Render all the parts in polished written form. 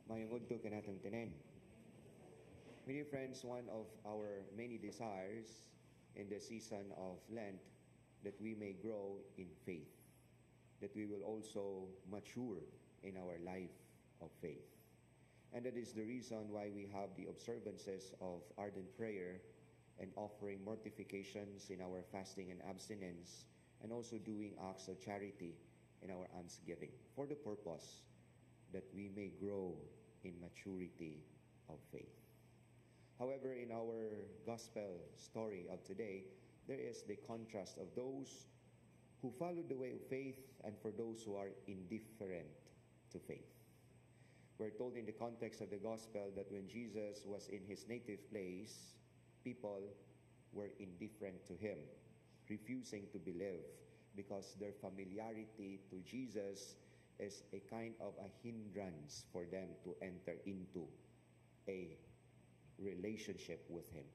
Mayong udto kanatong tanan. My dear friends, one of our many desires in the season of Lent that we may grow in faith, that we will also mature in our life of faith. And that is the reason why we have the observances of ardent prayer and offering mortifications in our fasting and abstinence, and also doing acts of charity in our almsgiving, for the purpose that we may grow in maturity of faith. However, in our gospel story of today, there is the contrast of those who follow the way of faith and for those who are indifferent to faith. We're told in the context of the gospel that when Jesus was in his native place, people were indifferent to him, refusing to believe because their familiarity to Jesus is a kind of a hindrance for them to enter into a relationship with Him.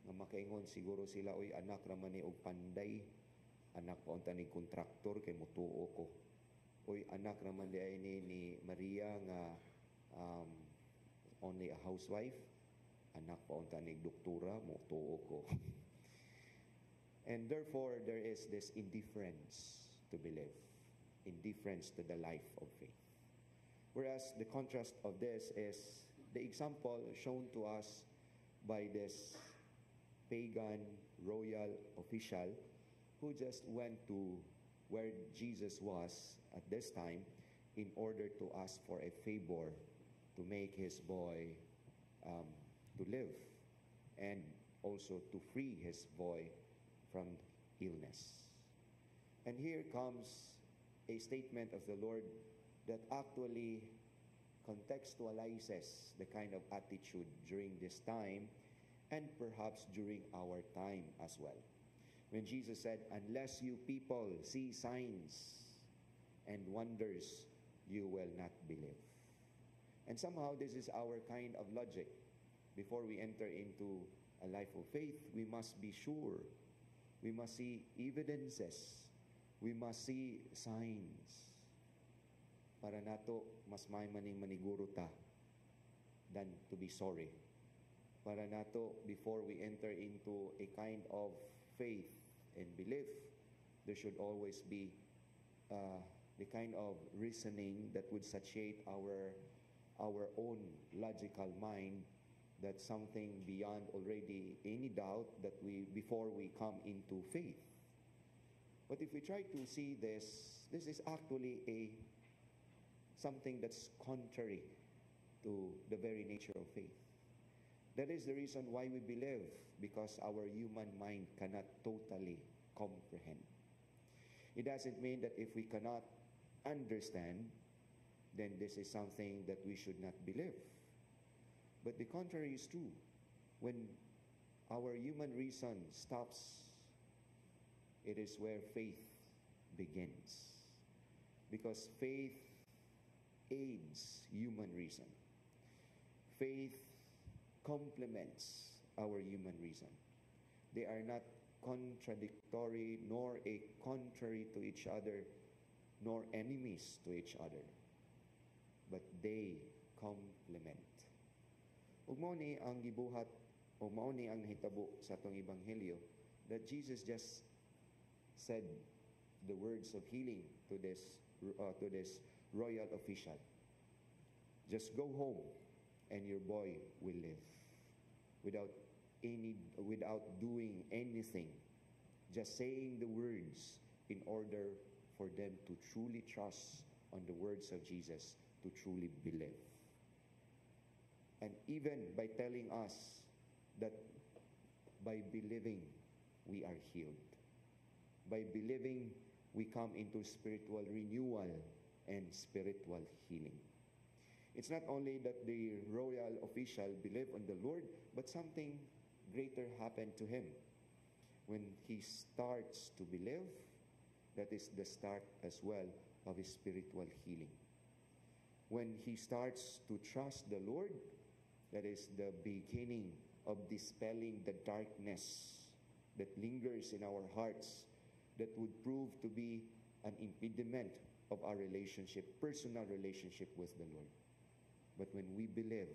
Nga makaingon siguro sila, oy anak raman ni og panday, anak pa unta ni kontraktor kay mutuo ko. Oy anak raman di ay ni Maria nga only a housewife, anak pa unta ni doktora, mutuo ko. And therefore there is this indifference to believe, indifference to the life of faith. Whereas the contrast of this is the example shown to us by this pagan royal official who just went to where Jesus was at this time in order to ask for a favor to make his boy to live and also to free his boy from illness. And here comes a statement of the Lord that actually contextualizes the kind of attitude during this time and perhaps during our time as well. When Jesus said, "Unless you people see signs and wonders, you will not believe." And somehow this is our kind of logic. Before we enter into a life of faith, we must be sure. We must see evidences. We must see signs para nato mas may maning maniguro ta than to be sorry. Para nato, before we enter into a kind of faith and belief, there should always be the kind of reasoning that would satiate our own logical mind, that something beyond already any doubt that before we come into faith. But if we try to see this is actually something that's contrary to the very nature of faith. That is the reason why we believe, because our human mind cannot totally comprehend. It doesn't mean that if we cannot understand, then this is something that we should not believe. But the contrary is true. When our human reason stops, it is where faith begins. Because faith aids human reason. Faith complements our human reason. They are not contradictory, nor a contrary to each other, nor enemies to each other, but they complement. Ug mao ni ang gibuhat, o mao ni ang hitabo sa atong ebanghelyo, that Jesus just said the words of healing to this royal official. Just go home and your boy will live. Without doing anything, just saying the words in order for them to truly trust on the words of Jesus, to truly believe. And even by telling us that by believing we are healed. By believing, we come into spiritual renewal and spiritual healing. It's not only that the royal official believed on the Lord, but something greater happened to him. When he starts to believe, that is the start as well of his spiritual healing. When he starts to trust the Lord, that is the beginning of dispelling the darkness that lingers in our hearts, that would prove to be an impediment of our relationship, personal relationship with the Lord. But when we believe,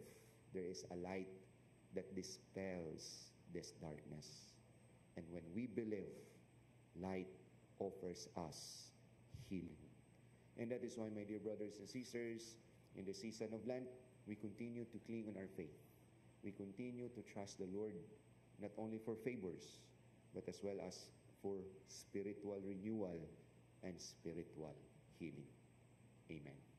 there is a light that dispels this darkness. And when we believe, light offers us healing. And that is why, my dear brothers and sisters, in the season of Lent, we continue to cling on our faith. We continue to trust the Lord, not only for favors, but as well as for spiritual renewal and spiritual healing. Amen.